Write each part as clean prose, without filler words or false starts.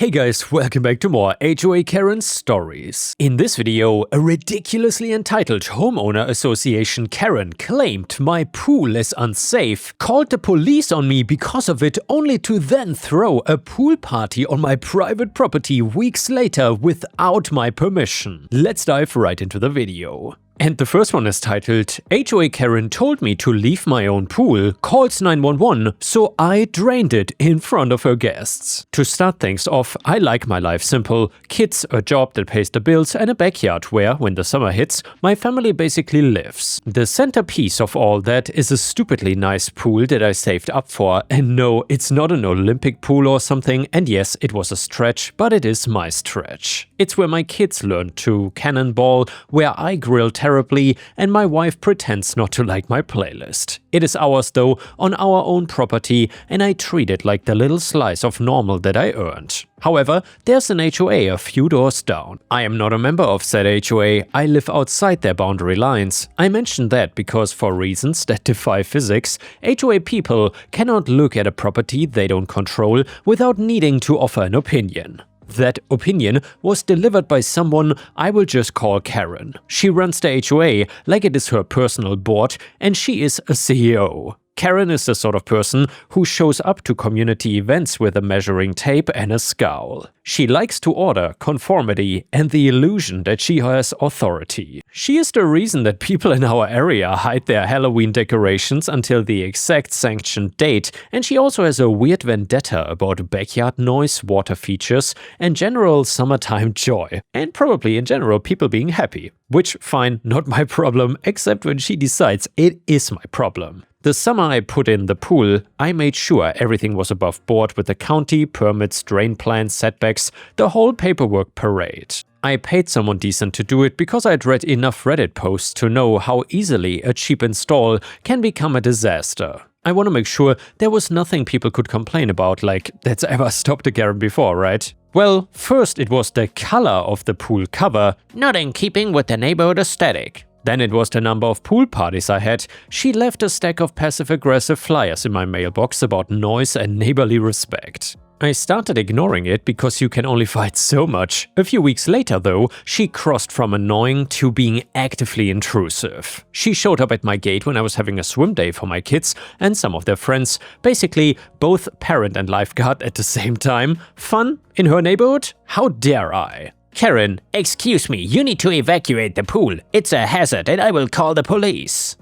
Hey guys, welcome back to more HOA Karen stories. In this video, a ridiculously entitled homeowner association Karen claimed my pool is unsafe, called the police on me because of it, only to then throw a pool party on my private property weeks later without my permission. Let's dive right into the video. And the first one is titled, HOA Karen told me to leave my own pool, calls 911, so I drained it in front of her guests. To start things off, I like my life simple: kids, a job that pays the bills, and a backyard where, when the summer hits, my family basically lives. The centerpiece of all that is a stupidly nice pool that I saved up for, and no, it's not an Olympic pool or something, and yes, it was a stretch, but it is my stretch. It's where my kids learned to cannonball, where I grill terribly, and my wife pretends not to like my playlist. It is ours though, on our own property, and I treat it like the little slice of normal that I earned. However, there's an HOA a few doors down. I am not a member of said HOA, I live outside their boundary lines. I mention that because for reasons that defy physics, HOA people cannot look at a property they don't control without needing to offer an opinion. That opinion was delivered by someone I will just call Karen. She runs the HOA like it is her personal board, and she is a CEO. Karen is the sort of person who shows up to community events with a measuring tape and a scowl. She likes to order, conformity, and the illusion that she has authority. She is the reason that people in our area hide their Halloween decorations until the exact sanctioned date, and she also has a weird vendetta about backyard noise, water features, and general summertime joy. And probably in general people being happy. Which, fine, not my problem, except when she decides it is my problem. The summer I put in the pool, I made sure everything was above board with the county, permits, drain plans, setbacks, the whole paperwork parade. I paid someone decent to do it because I'd read enough Reddit posts to know how easily a cheap install can become a disaster. I want to make sure there was nothing people could complain about, like that's ever stopped a Karen before, right? Well, first it was the color of the pool cover, not in keeping with the neighborhood aesthetic. Then it was the number of pool parties I had. She left a stack of passive-aggressive flyers in my mailbox about noise and neighborly respect. I started ignoring it because you can only fight so much. A few weeks later though, she crossed from annoying to being actively intrusive. She showed up at my gate when I was having a swim day for my kids and some of their friends, basically both parent and lifeguard at the same time. Fun? In her neighborhood? How dare I? Karen, excuse me, you need to evacuate the pool. It's a hazard and I will call the police.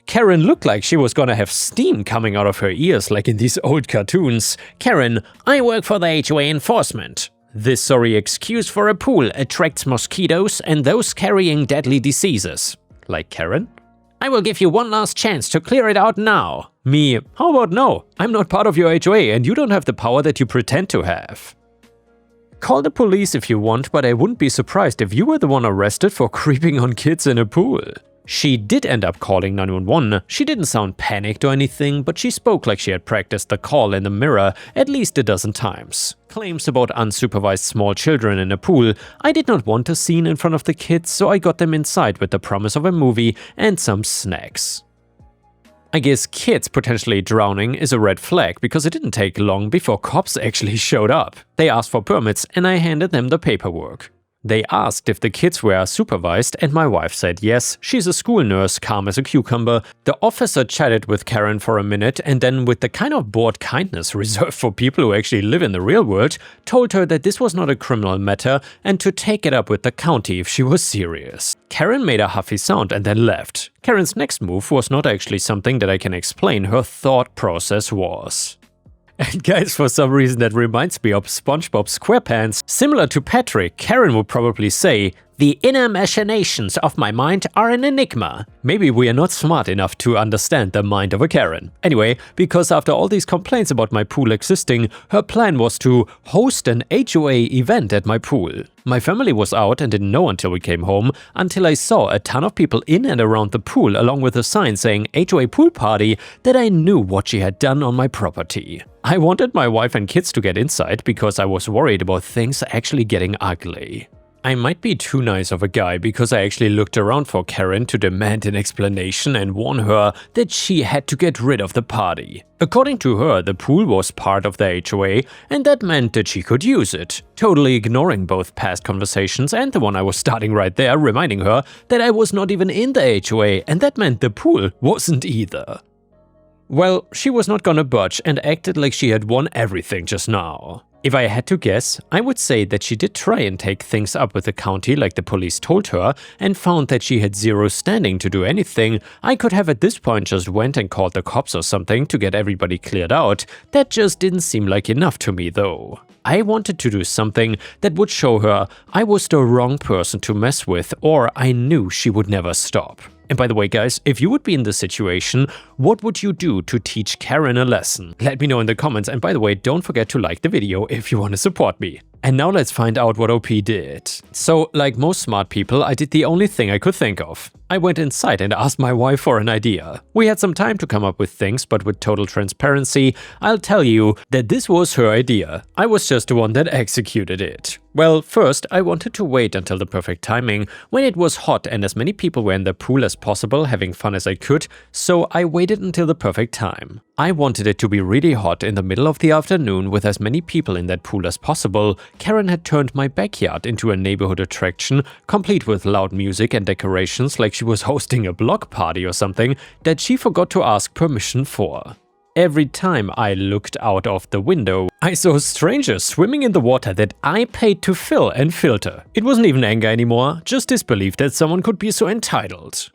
Karen looked like she was gonna have steam coming out of her ears like in these old cartoons. Karen, I work for the HOA enforcement. This sorry excuse for a pool attracts mosquitoes and those carrying deadly diseases. Like Karen? I will give you one last chance to clear it out now. Me, how about no? I'm not part of your HOA and you don't have the power that you pretend to have. Call the police if you want, but I wouldn't be surprised if you were the one arrested for creeping on kids in a pool. She did end up calling 911. She didn't sound panicked or anything, but she spoke like she had practiced the call in the mirror at least a dozen times. Claims about unsupervised small children in a pool. I did not want a scene in front of the kids, so I got them inside with the promise of a movie and some snacks. I guess kids potentially drowning is a red flag because it didn't take long before cops actually showed up. They asked for permits and I handed them the paperwork. They asked if the kids were supervised and my wife said yes, she's a school nurse, calm as a cucumber. The officer chatted with Karen for a minute and then, with the kind of bored kindness reserved for people who actually live in the real world, told her that this was not a criminal matter and to take it up with the county if she was serious. Karen made a huffy sound and then left. Karen's next move was not actually something that I can explain. Her thought process was. And guys, for some reason that reminds me of SpongeBob SquarePants. Similar to Patrick, Karen would probably say, "The inner machinations of my mind are an enigma." Maybe we are not smart enough to understand the mind of a Karen. Anyway, because after all these complaints about my pool existing, her plan was to host an HOA event at my pool. My family was out and didn't know until we came home, until I saw a ton of people in and around the pool along with a sign saying HOA pool party, that I knew what she had done on my property. I wanted my wife and kids to get inside because I was worried about things actually getting ugly. I might be too nice of a guy because I actually looked around for Karen to demand an explanation and warn her that she had to get rid of the party. According to her, the pool was part of the HOA and that meant that she could use it, totally ignoring both past conversations and the one I was starting right there, reminding her that I was not even in the HOA and that meant the pool wasn't either. Well, she was not gonna budge and acted like she had won everything just now. If I had to guess, I would say that she did try and take things up with the county like the police told her and found that she had zero standing to do anything. I could have at this point just went and called the cops or something to get everybody cleared out. That just didn't seem like enough to me though. I wanted to do something that would show her I was the wrong person to mess with or I knew she would never stop. And by the way guys, if you would be in this situation, what would you do to teach Karen a lesson? Let me know in the comments, and by the way, don't forget to like the video if you want to support me. And now let's find out what OP did. So, like most smart people, I did the only thing I could think of. I went inside and asked my wife for an idea. We had some time to come up with things, but with total transparency, I'll tell you that this was her idea. I was just the one that executed it. Well, first, I wanted to wait until the perfect timing, when it was hot and as many people were in the pool as possible, having fun as I could, so I waited until the perfect time. I wanted it to be really hot in the middle of the afternoon with as many people in that pool as possible. Karen had turned my backyard into a neighborhood attraction, complete with loud music and decorations like she was hosting a block party or something that she forgot to ask permission for. Every time I looked out of the window, I saw strangers swimming in the water that I paid to fill and filter. It wasn't even anger anymore, just disbelief that someone could be so entitled.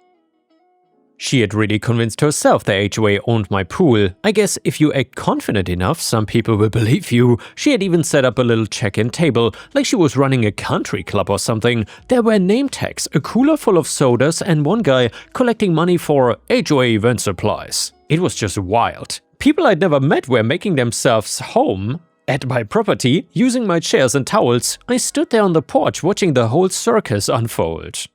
She had really convinced herself the HOA owned my pool. I guess if you act confident enough, some people will believe you. She had even set up a little check-in table, like she was running a country club or something. There were name tags, a cooler full of sodas, and one guy collecting money for HOA event supplies. It was just wild. People I'd never met were making themselves home at my property, using my chairs and towels. I stood there on the porch watching the whole circus unfold.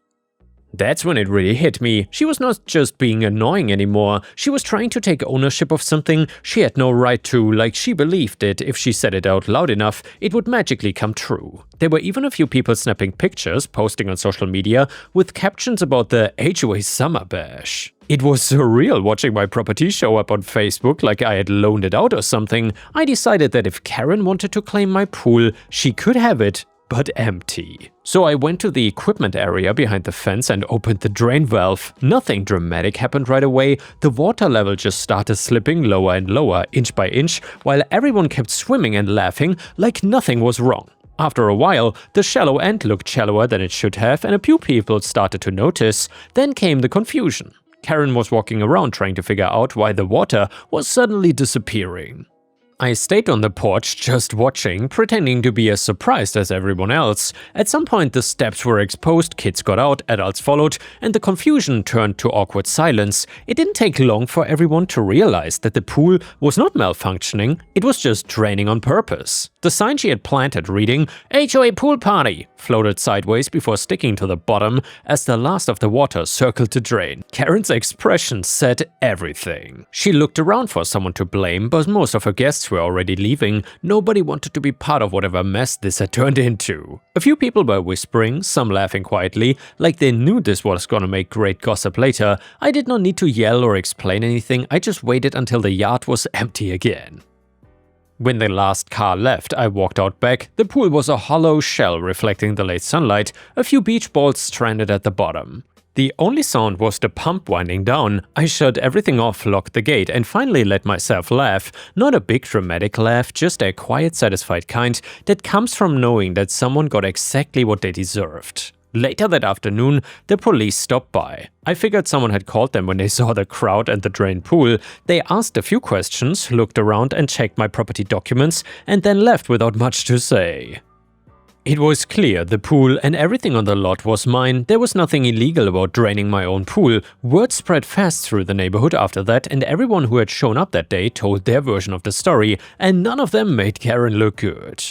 That's when it really hit me. She was not just being annoying anymore, she was trying to take ownership of something she had no right to, like she believed that if she said it out loud enough, it would magically come true. There were even a few people snapping pictures, posting on social media, with captions about the HOA Summer Bash. It was surreal watching my property show up on Facebook like I had loaned it out or something. I decided that if Karen wanted to claim my pool, she could have it, but empty. So I went to the equipment area behind the fence and opened the drain valve. Nothing dramatic happened right away. The water level just started slipping lower and lower, inch by inch, while everyone kept swimming and laughing like nothing was wrong. After a while, the shallow end looked shallower than it should have, and a few people started to notice. Then came the confusion. Karen was walking around trying to figure out why the water was suddenly disappearing. I stayed on the porch just watching, pretending to be as surprised as everyone else. At some point the steps were exposed, kids got out, adults followed, and the confusion turned to awkward silence. It didn't take long for everyone to realize that the pool was not malfunctioning, it was just draining on purpose. The sign she had planted reading HOA Pool Party floated sideways before sticking to the bottom as the last of the water circled the drain. Karen's expression said everything. She looked around for someone to blame, but most of her guests were already leaving. Nobody wanted to be part of whatever mess this had turned into. A few people were whispering, some laughing quietly, like they knew this was gonna make great gossip later. I did not need to yell or explain anything, I just waited until the yard was empty again. When the last car left, I walked out back. The pool was a hollow shell reflecting the late sunlight, a few beach balls stranded at the bottom. The only sound was the pump winding down. I shut everything off, locked the gate, and finally let myself laugh. Not a big dramatic laugh, just a quiet, satisfied kind that comes from knowing that someone got exactly what they deserved. Later that afternoon, the police stopped by. I figured someone had called them when they saw the crowd and the drained pool. They asked a few questions, looked around and checked my property documents, and then left without much to say. It was clear the pool and everything on the lot was mine. There was nothing illegal about draining my own pool. Word spread fast through the neighborhood after that, and everyone who had shown up that day told their version of the story, and none of them made Karen look good.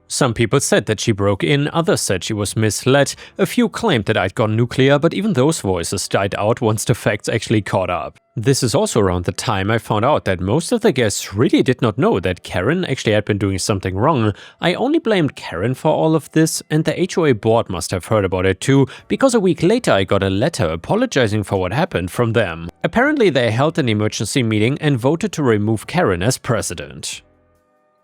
Some people said that she broke in, others said she was misled, a few claimed that I'd gone nuclear, but even those voices died out once the facts actually caught up. This is also around the time I found out that most of the guests really did not know that Karen actually had been doing something wrong. I only blamed Karen for all of this, and the HOA board must have heard about it too, because a week later I got a letter apologizing for what happened from them. Apparently they held an emergency meeting and voted to remove Karen as president.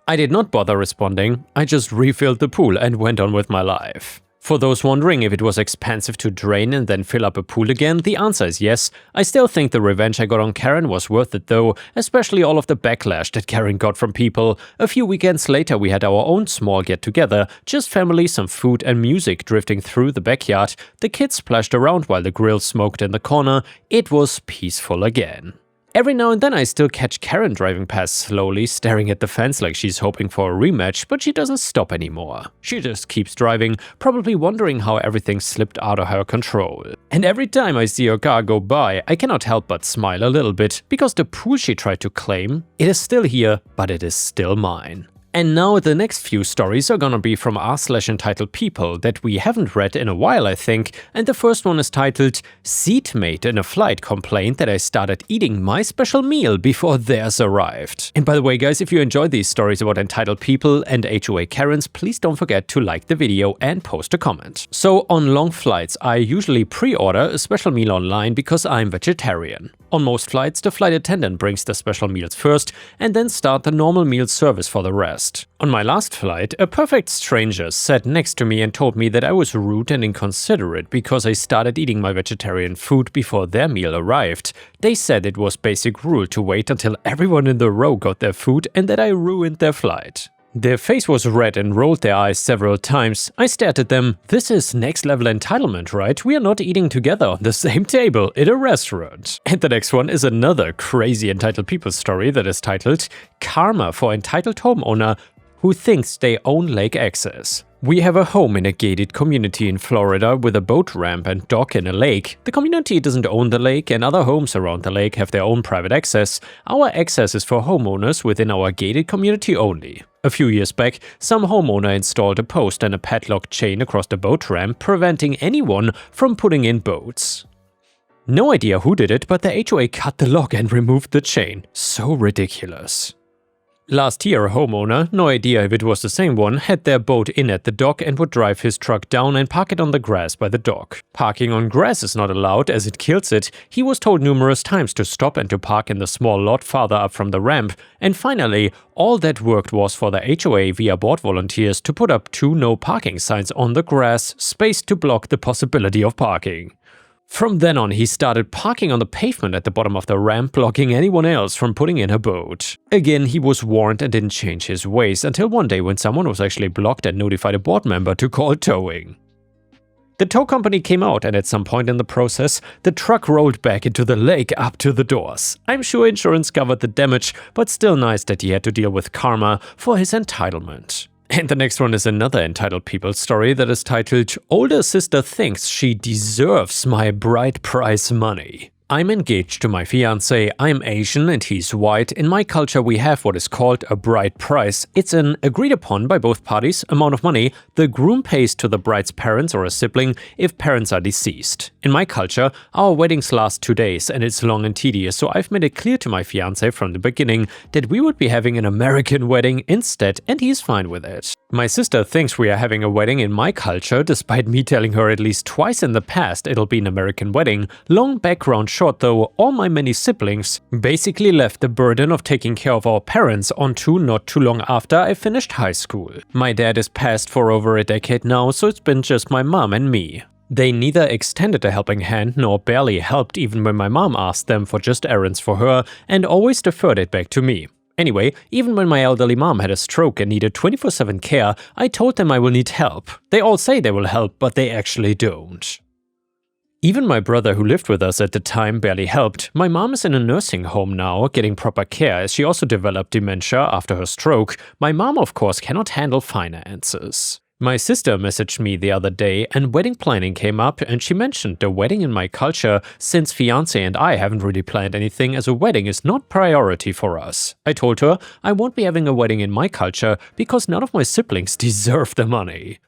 I did not bother responding, I just refilled the pool and went on with my life. For those wondering if it was expensive to drain and then fill up a pool again, the answer is yes. I still think the revenge I got on Karen was worth it though, especially all of the backlash that Karen got from people. A few weekends later we had our own small get-together, just family, some food and music drifting through the backyard. The kids splashed around while the grill smoked in the corner. It was peaceful again. Every now and then I still catch Karen driving past slowly, staring at the fence like she's hoping for a rematch, but she doesn't stop anymore. She just keeps driving, probably wondering how everything slipped out of her control. And every time I see her car go by, I cannot help but smile a little bit, because the pool she tried to claim, it is still here, but it is still mine. And now the next few stories are gonna be from r/entitledpeople that we haven't read in a while, I think, and the first one is titled "Seatmate in a flight complained that I started eating my special meal before theirs arrived." And by the way guys, if you enjoy these stories about entitled people and HOA Karens, please don't forget to like the video and post a comment. So on long flights I usually pre-order a special meal online because I'm vegetarian. On most flights, the flight attendant brings the special meals first and then start the normal meal service for the rest. On my last flight, a perfect stranger sat next to me and told me that I was rude and inconsiderate because I started eating my vegetarian food before their meal arrived. They said it was basic rule to wait until everyone in the row got their food and that I ruined their flight. Their face was red and rolled their eyes several times. I stared at them. This is next level entitlement, right? We are not eating together on the same table in a restaurant. And the next one is another crazy entitled people story that is titled "Karma for Entitled Homeowner Who Thinks They Own Lake Access." We have a home in a gated community in Florida with a boat ramp and dock in a lake. The community doesn't own the lake and other homes around the lake have their own private access. Our access is for homeowners within our gated community only. A few years back, some homeowner installed a post and a padlock chain across the boat ramp, preventing anyone from putting in boats. No idea who did it, but the HOA cut the lock and removed the chain. So ridiculous. Last year, a homeowner, no idea if it was the same one, had their boat in at the dock and would drive his truck down and park it on the grass by the dock. Parking on grass is not allowed as it kills it. He was told numerous times to stop and to park in the small lot farther up from the ramp. And finally, all that worked was for the HOA via board volunteers to put up 2 no parking signs on the grass, spaced to block the possibility of parking. From then on, he started parking on the pavement at the bottom of the ramp, blocking anyone else from putting in a boat. Again, he was warned and didn't change his ways until one day when someone was actually blocked and notified a board member to call towing. The tow company came out and at some point in the process, the truck rolled back into the lake up to the doors. I'm sure insurance covered the damage, but still nice that he had to deal with karma for his entitlement. And the next one is another entitled people story that is titled "Older Sister Thinks She Deserves My Bride Price Money." I'm engaged to my fiancé. I'm Asian and he's white. In my culture we have what is called a bride price. It's an agreed upon by both parties amount of money the groom pays to the bride's parents or a sibling if parents are deceased. In my culture, our weddings last 2 days and it's long and tedious, so I've made it clear to my fiancé from the beginning that we would be having an American wedding instead, and he's fine with it. My sister thinks we are having a wedding in my culture, despite me telling her at least twice in the past it'll be an American wedding. Long background short though, all my many siblings basically left the burden of taking care of our parents onto not too long after I finished high school. My dad is passed for over a decade now, so it's been just my mom and me. They neither extended a helping hand nor barely helped even when my mom asked them for just errands for her, and always deferred it back to me. Anyway, even when my elderly mom had a stroke and needed 24/7 care, I told them I will need help. They all say they will help, but they actually don't. Even my brother who lived with us at the time barely helped. My mom is in a nursing home now, getting proper care as she also developed dementia after her stroke. My mom of course cannot handle finances. My sister messaged me the other day and wedding planning came up, and she mentioned the wedding in my culture, since fiancé and I haven't really planned anything as a wedding is not priority for us. I told her I won't be having a wedding in my culture because none of my siblings deserve the money.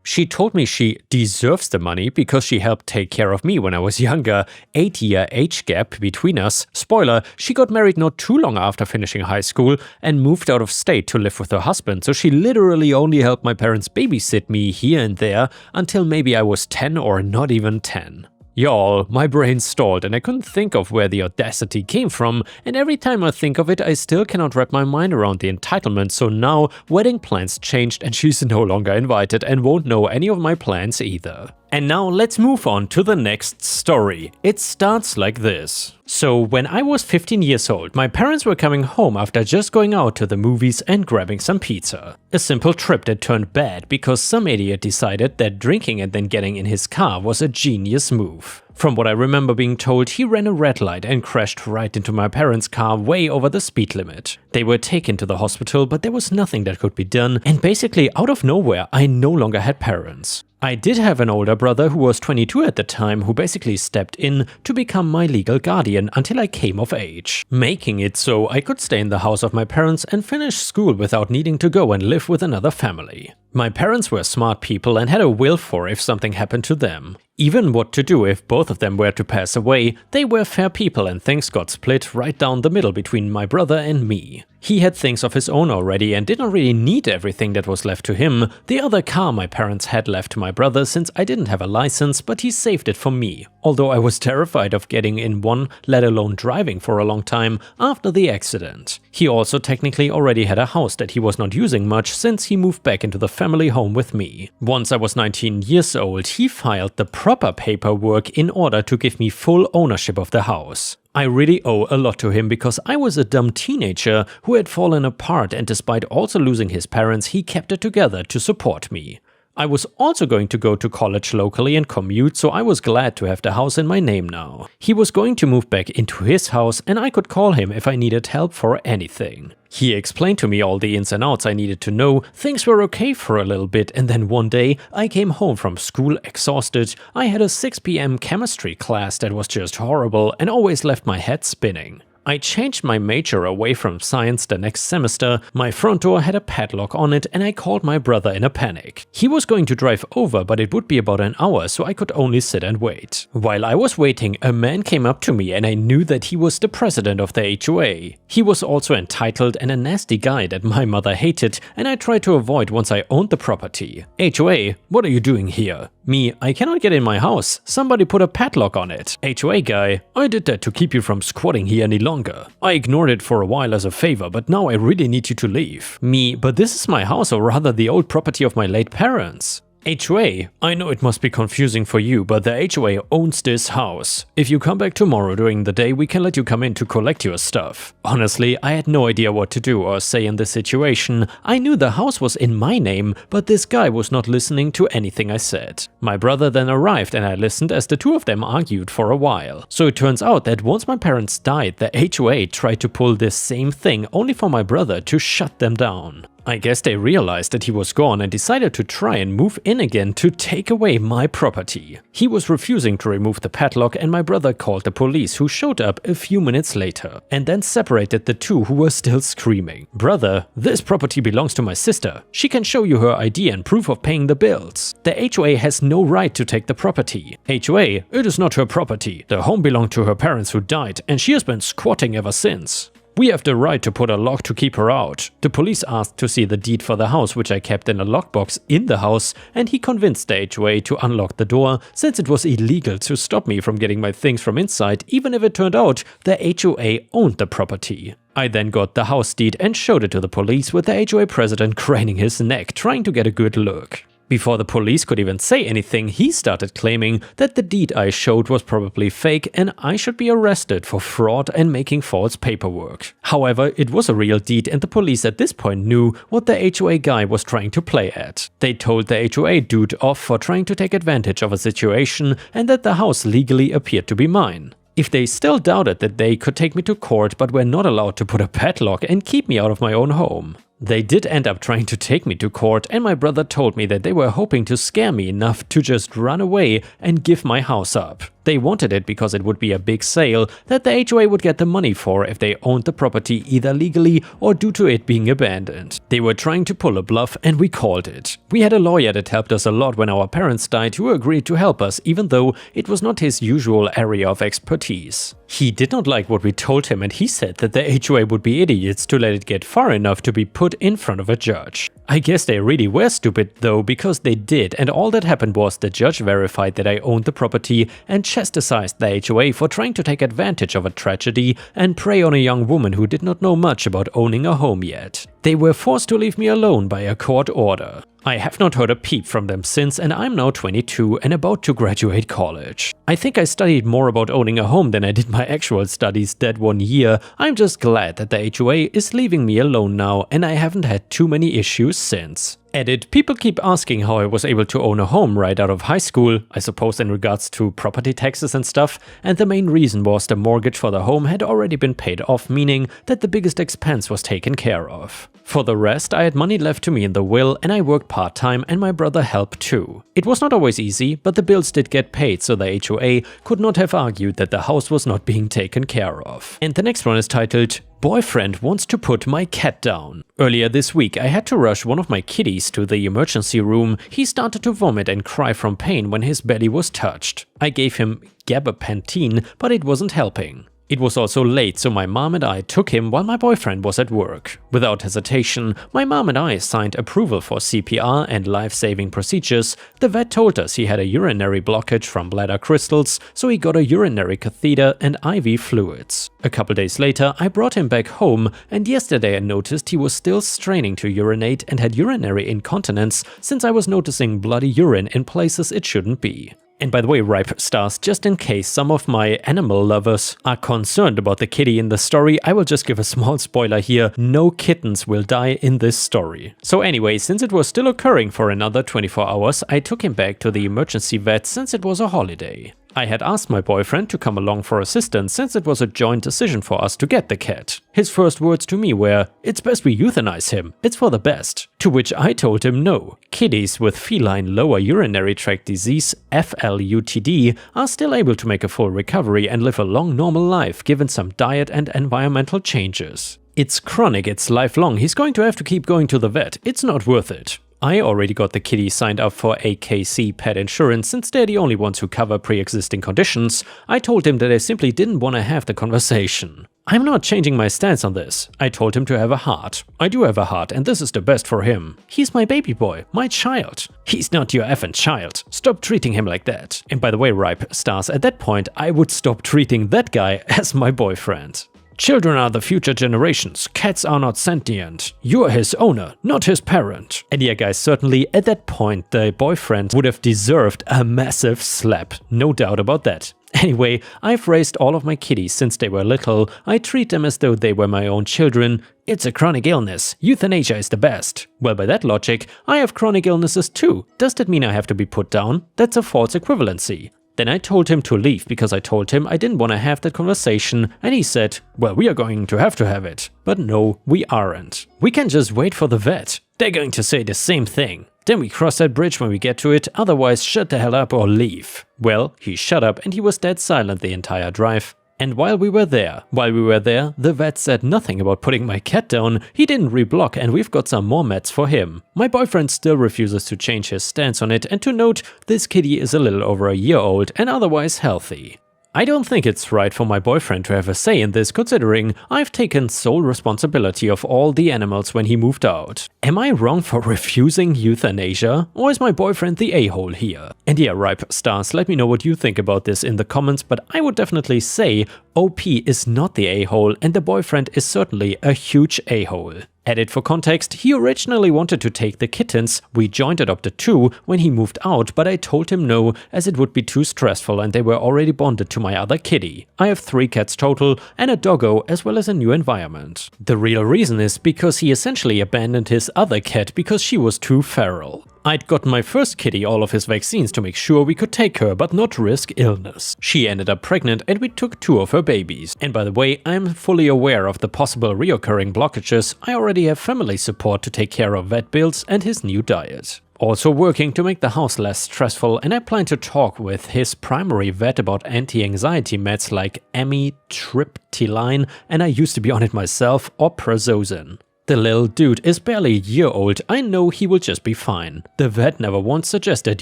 She told me she deserves the money because she helped take care of me when I was younger. 8-year age gap between us. Spoiler, she got married not too long after finishing high school and moved out of state to live with her husband, so she literally only helped my parents babysit me here and there until maybe I was 10 or not even 10. Y'all, my brain stalled and I couldn't think of where the audacity came from, and every time I think of it I still cannot wrap my mind around the entitlement, so now wedding plans changed and she's no longer invited and won't know any of my plans either. And now let's move on to the next story. It starts like this. So when I was 15 years old, my parents were coming home after just going out to the movies and grabbing some pizza. A simple trip that turned bad because some idiot decided that drinking and then getting in his car was a genius move. From what I remember being told, he ran a red light and crashed right into my parents' car way over the speed limit. They were taken to the hospital, but there was nothing that could be done, and basically out of nowhere I no longer had parents. I did have an older brother who was 22 at the time, who basically stepped in to become my legal guardian until I came of age, making it so I could stay in the house of my parents and finish school without needing to go and live with another family. My parents were smart people and had a will for if something happened to them. Even what to do if both of them were to pass away. They were fair people and things got split right down the middle between my brother and me. He had things of his own already and didn't really need everything that was left to him. The other car my parents had left to my brother since I didn't have a license, but he saved it for me. Although I was terrified of getting in one, let alone driving for a long time after the accident. He also technically already had a house that he was not using much since he moved back into the family home with me. Once I was 19 years old, he filed the proper paperwork in order to give me full ownership of the house. I really owe a lot to him because I was a dumb teenager who had fallen apart, and despite also losing his parents, he kept it together to support me. I was also going to go to college locally and commute, so I was glad to have the house in my name now. He was going to move back into his house and I could call him if I needed help for anything. He explained to me all the ins and outs I needed to know. Things were okay for a little bit, and then one day I came home from school exhausted. I had a 6 p.m. chemistry class that was just horrible and always left my head spinning. I changed my major away from science the next semester. My front door had a padlock on it and I called my brother in a panic. He was going to drive over, but it would be about an hour, so I could only sit and wait. While I was waiting, a man came up to me and I knew that he was the president of the HOA. He was also entitled and a nasty guy that my mother hated, and I tried to avoid once I owned the property. HOA, what are you doing here? Me, I cannot get in my house. Somebody put a padlock on it. HOA guy, I did that to keep you from squatting here any longer. I ignored it for a while as a favor, but now I really need you to leave. Me, but this is my house, or rather the old property of my late parents. HOA, I know it must be confusing for you, but the HOA owns this house. If you come back tomorrow during the day, we can let you come in to collect your stuff. Honestly, I had no idea what to do or say in this situation. I knew the house was in my name, but this guy was not listening to anything I said. My brother then arrived and I listened as the two of them argued for a while. So it turns out that once my parents died, the HOA tried to pull this same thing only for my brother to shut them down. I guess they realized that he was gone and decided to try and move in again to take away my property. He was refusing to remove the padlock and my brother called the police, who showed up a few minutes later and then separated the two who were still screaming. Brother, this property belongs to my sister. She can show you her ID and proof of paying the bills. The HOA has no right to take the property. HOA, it is not her property. The home belonged to her parents who died and she has been squatting ever since. We have the right to put a lock to keep her out. The police asked to see the deed for the house, which I kept in a lockbox in the house, and he convinced the HOA to unlock the door, since it was illegal to stop me from getting my things from inside, even if it turned out the HOA owned the property. I then got the house deed and showed it to the police, with the HOA president craning his neck, trying to get a good look. Before the police could even say anything, he started claiming that the deed I showed was probably fake and I should be arrested for fraud and making false paperwork. However, it was a real deed and the police at this point knew what the HOA guy was trying to play at. They told the HOA dude off for trying to take advantage of a situation and that the house legally appeared to be mine. If they still doubted that they could take me to court but were not allowed to put a padlock and keep me out of my own home. They did end up trying to take me to court, and my brother told me that they were hoping to scare me enough to just run away and give my house up. They wanted it because it would be a big sale that the HOA would get the money for if they owned the property either legally or due to it being abandoned. They were trying to pull a bluff, and we called it. We had a lawyer that helped us a lot when our parents died who agreed to help us even though it was not his usual area of expertise. He did not like what we told him, and he said that the HOA would be idiots to let it get far enough to be put in front of a judge. I guess they really were stupid though, because they did, and all that happened was the judge verified that I owned the property and chastised the HOA for trying to take advantage of a tragedy and prey on a young woman who did not know much about owning a home yet. They were forced to leave me alone by a court order. I have not heard a peep from them since, and I'm now 22 and about to graduate college. I think I studied more about owning a home than I did my actual studies that one year. I'm just glad that the HOA is leaving me alone now, and I haven't had too many issues since. Edit. People keep asking how I was able to own a home right out of high school, I suppose in regards to property taxes and stuff, and the main reason was the mortgage for the home had already been paid off, meaning that the biggest expense was taken care of. For the rest, I had money left to me in the will, and I worked part-time, and my brother helped too. It was not always easy, but the bills did get paid, so the HOA could not have argued that the house was not being taken care of. And the next one is titled, Boyfriend wants to put my cat down. Earlier this week, I had to rush one of my kitties to the emergency room. He started to vomit and cry from pain when his belly was touched. I gave him gabapentin, but it wasn't helping. It was also late, so my mom and I took him while my boyfriend was at work. Without hesitation, my mom and I signed approval for CPR and life-saving procedures. The vet told us he had a urinary blockage from bladder crystals, so he got a urinary catheter and IV fluids. A couple days later, I brought him back home, and yesterday I noticed he was still straining to urinate and had urinary incontinence since I was noticing bloody urine in places it shouldn't be. And by the way, Ripe Stars, just in case some of my animal lovers are concerned about the kitty in the story, I will just give a small spoiler here. No kittens will die in this story. So anyway, since it was still occurring for another 24 hours, I took him back to the emergency vet since it was a holiday. I had asked my boyfriend to come along for assistance since it was a joint decision for us to get the cat. His first words to me were, "It's best we euthanize him, it's for the best." To which I told him no. Kitties with feline lower urinary tract disease, FLUTD, are still able to make a full recovery and live a long normal life given some diet and environmental changes. It's chronic, it's lifelong, he's going to have to keep going to the vet, it's not worth it. I already got the kitty signed up for AKC pet insurance since they're the only ones who cover pre-existing conditions. I told him that I simply didn't want to have the conversation. I'm not changing my stance on this. I told him to have a heart. I do have a heart, and this is the best for him. He's my baby boy, my child. He's not your effing child. Stop treating him like that. And by the way, Ripe Stars, at that point I would stop treating that guy as my boyfriend. Children are the future generations. Cats are not sentient. You are his owner, not his parent. And yeah guys, certainly at that point the boyfriend would have deserved a massive slap. No doubt about that. Anyway, I've raised all of my kitties since they were little. I treat them as though they were my own children. It's a chronic illness. Euthanasia is the best. Well, by that logic, I have chronic illnesses too. Does that mean I have to be put down? That's a false equivalency. Then I told him to leave because I told him I didn't want to have that conversation, and he said, well, we are going to have it. But no, we aren't. We can just wait for the vet. They're going to say the same thing. Then we cross that bridge when we get to it, otherwise shut the hell up or leave. Well, he shut up and he was dead silent the entire drive. And while we were there, the vet said nothing about putting my cat down. He didn't reblock, and we've got some more meds for him. My boyfriend still refuses to change his stance on it, and to note, this kitty is a little over a year old and otherwise healthy. I don't think it's right for my boyfriend to have a say in this, considering I've taken sole responsibility of all the animals when he moved out. Am I wrong for refusing euthanasia, or is my boyfriend the a-hole here? And yeah, Ripe Stars, let me know what you think about this in the comments, but I would definitely say OP is not the a-hole and the boyfriend is certainly a huge a-hole. Edit for context, he originally wanted to take the kittens. We joint adopted 2 when he moved out, but I told him no, as it would be too stressful and they were already bonded to my other kitty. I have 3 cats total and a doggo as well as a new environment. The real reason is because he essentially abandoned his other cat because she was too feral. I'd gotten my first kitty all of his vaccines to make sure we could take her but not risk illness. She ended up pregnant and we took 2 of her babies. And by the way, I'm fully aware of the possible reoccurring blockages. I already have family support to take care of vet bills and his new diet. Also working to make the house less stressful, and I plan to talk with his primary vet about anti-anxiety meds like amitriptyline, and I used to be on it myself, or prazosin. The little dude is barely a year old, I know he will just be fine. The vet never once suggested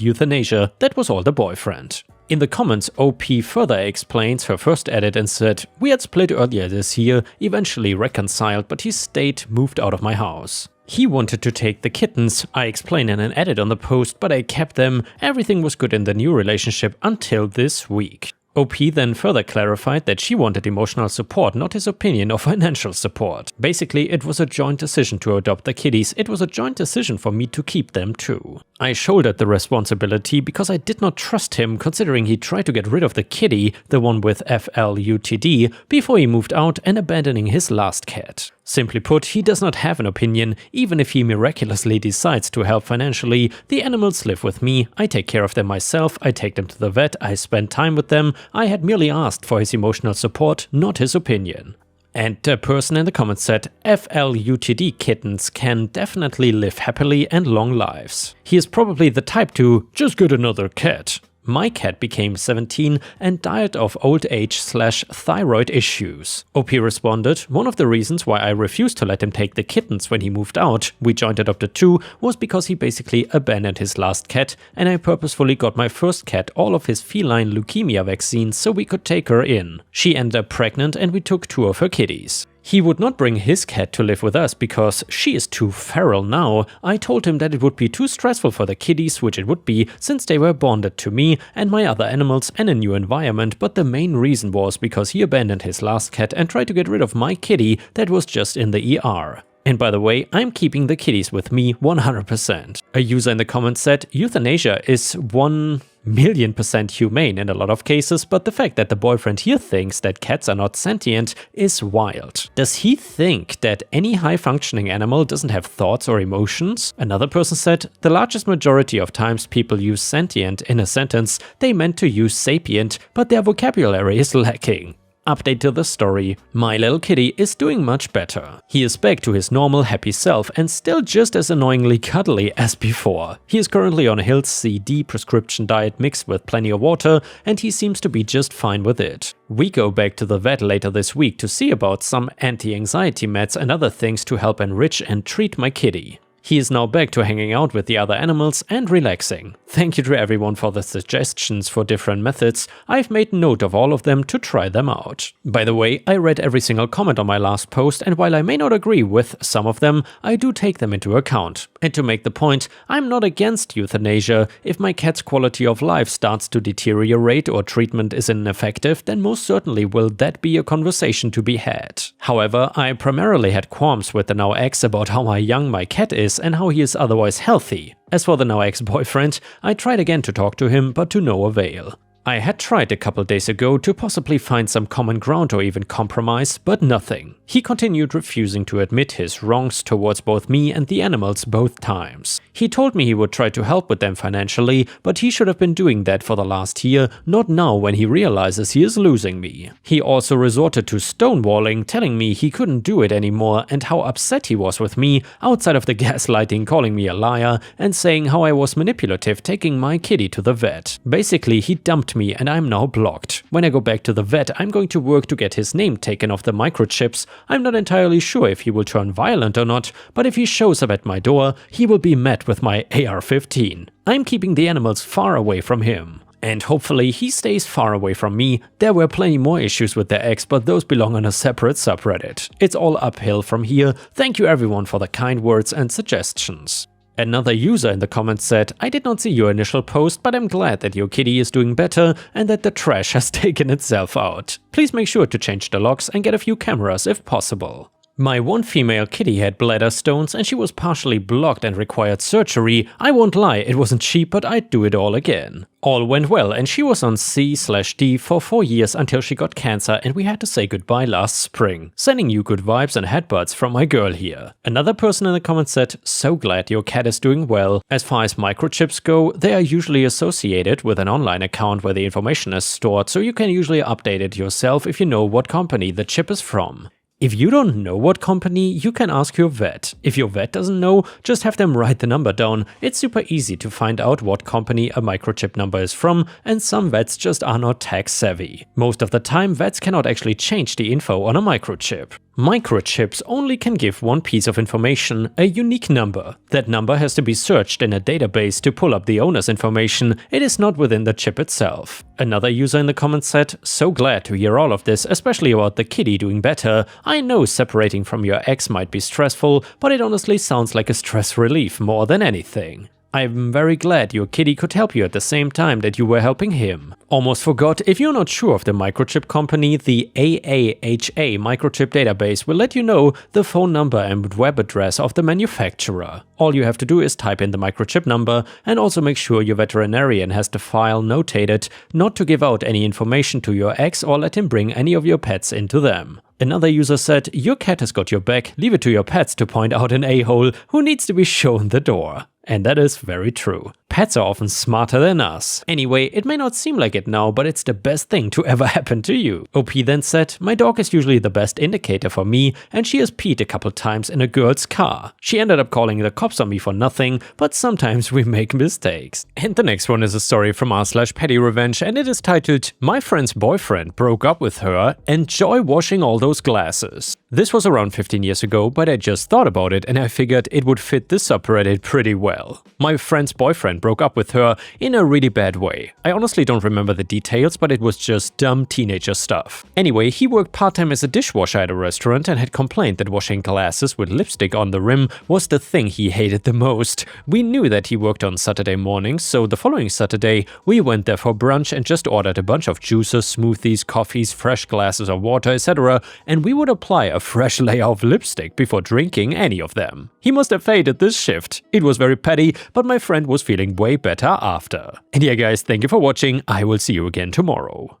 euthanasia, that was all the boyfriend. In the comments, OP further explains her first edit and said, "We had split earlier this year, eventually reconciled, but he stayed moved out of my house. He wanted to take the kittens, I explain in an edit on the post, but I kept them, everything was good in the new relationship until this week." OP then further clarified that she wanted emotional support, not his opinion or financial support. Basically, it was a joint decision to adopt the kitties, it was a joint decision for me to keep them too. I shouldered the responsibility because I did not trust him, considering he tried to get rid of the kitty, the one with FLUTD, before he moved out and abandoning his last cat. Simply put, he does not have an opinion, even if he miraculously decides to help financially. The animals live with me, I take care of them myself, I take them to the vet, I spend time with them. I had merely asked for his emotional support, not his opinion. And the person in the comments said, FLUTD kittens can definitely live happily and long lives. He is probably the type to just get another cat. My cat became 17 and died of old age/thyroid issues. OP responded, "One of the reasons why I refused to let him take the kittens when he moved out, we joint adopted 2, was because he basically abandoned his last cat, and I purposefully got my first cat all of his feline leukemia vaccines so we could take her in. She ended up pregnant and we took 2 of her kitties. He would not bring his cat to live with us because she is too feral now. I told him that it would be too stressful for the kitties, which it would be, since they were bonded to me and my other animals and a new environment, but the main reason was because he abandoned his last cat and tried to get rid of my kitty that was just in the ER. And by the way, I'm keeping the kitties with me 100%. A user in the comments said, euthanasia is 1,000,000% humane in a lot of cases, but the fact that the boyfriend here thinks that cats are not sentient is wild. Does he think that any high-functioning animal doesn't have thoughts or emotions? Another person said, the largest majority of times people use sentient in a sentence, they meant to use sapient, but their vocabulary is lacking. Update to the story. My little kitty is doing much better. He is back to his normal happy self and still just as annoyingly cuddly as before. He is currently on a Hills CD prescription diet mixed with plenty of water and he seems to be just fine with it. We go back to the vet later this week to see about some anti-anxiety meds and other things to help enrich and treat my kitty. He is now back to hanging out with the other animals and relaxing. Thank you to everyone for the suggestions for different methods. I've made note of all of them to try them out. By the way, I read every single comment on my last post, and while I may not agree with some of them, I do take them into account. And to make the point, I'm not against euthanasia. If my cat's quality of life starts to deteriorate or treatment is ineffective, then most certainly will that be a conversation to be had. However, I primarily had qualms with the now ex about how young my cat is and how he is otherwise healthy. As for the now ex-boyfriend, I tried again to talk to him, but to no avail. I had tried a couple days ago to possibly find some common ground or even compromise, but nothing. He continued refusing to admit his wrongs towards both me and the animals both times. He told me he would try to help with them financially, but he should have been doing that for the last year, not now when he realizes he is losing me. He also resorted to stonewalling, telling me he couldn't do it anymore and how upset he was with me, outside of the gaslighting, calling me a liar and saying how I was manipulative taking my kitty to the vet. Basically, he dumped me and I'm now blocked. When I go back to the vet, I'm going to work to get his name taken off the microchips. I'm not entirely sure if he will turn violent or not, but if he shows up at my door, he will be met with my AR-15. I'm keeping the animals far away from him. And hopefully he stays far away from me. There were plenty more issues with their ex, but those belong on a separate subreddit. It's all uphill from here. Thank you everyone for the kind words and suggestions. Another user in the comments said, I did not see your initial post, but I'm glad that your kitty is doing better and that the trash has taken itself out. Please make sure to change the locks and get a few cameras if possible. My one female kitty had bladder stones and she was partially blocked and required surgery. I won't lie, it wasn't cheap, but I'd do it all again. All went well and she was on C/D for 4 years until she got cancer and we had to say goodbye last spring. Sending you good vibes and headbutts from my girl here. Another person in the comments said, so glad your cat is doing well. As far as microchips go, they are usually associated with an online account where the information is stored, so you can usually update it yourself if you know what company the chip is from. If you don't know what company, you can ask your vet. If your vet doesn't know, just have them write the number down. It's super easy to find out what company a microchip number is from, and some vets just are not tech savvy. Most of the time, vets cannot actually change the info on a microchip. Microchips only can give one piece of information, a unique number. That number has to be searched in a database to pull up the owner's information. It is not within the chip itself. Another user in the comments said, so glad to hear all of this, especially about the kitty doing better. I know separating from your ex might be stressful, but it honestly sounds like a stress relief more than anything. I'm very glad your kitty could help you at the same time that you were helping him. Almost forgot, if you're not sure of the microchip company, the AAHA microchip database will let you know the phone number and web address of the manufacturer. All you have to do is type in the microchip number and also make sure your veterinarian has the file notated not to give out any information to your ex or let him bring any of your pets into them. Another user said, your cat has got your back, leave it to your pets to point out an a-hole who needs to be shown the door. And that is very true. Pets are often smarter than us. Anyway, it may not seem like it now, but it's the best thing to ever happen to you. OP then said, my dog is usually the best indicator for me, and she has peed a couple times in a girl's car. She ended up calling the cops on me for nothing, but sometimes we make mistakes. And the next one is a story from r/petty revenge, and it is titled, my friend's boyfriend broke up with her, enjoy washing all those glasses. This was around 15 years ago, but I just thought about it and I figured it would fit this subreddit pretty well. My friend's boyfriend broke up with her in a really bad way. I honestly don't remember the details, but it was just dumb teenager stuff. Anyway, he worked part-time as a dishwasher at a restaurant and had complained that washing glasses with lipstick on the rim was the thing he hated the most. We knew that he worked on Saturday mornings, so the following Saturday we went there for brunch and just ordered a bunch of juices, smoothies, coffees, fresh glasses of water, etc. and we would apply a fresh layer of lipstick before drinking any of them. He must have hated this shift. It was very petty, but my friend was feeling way better after. And yeah guys, thank you for watching. I will see you again tomorrow.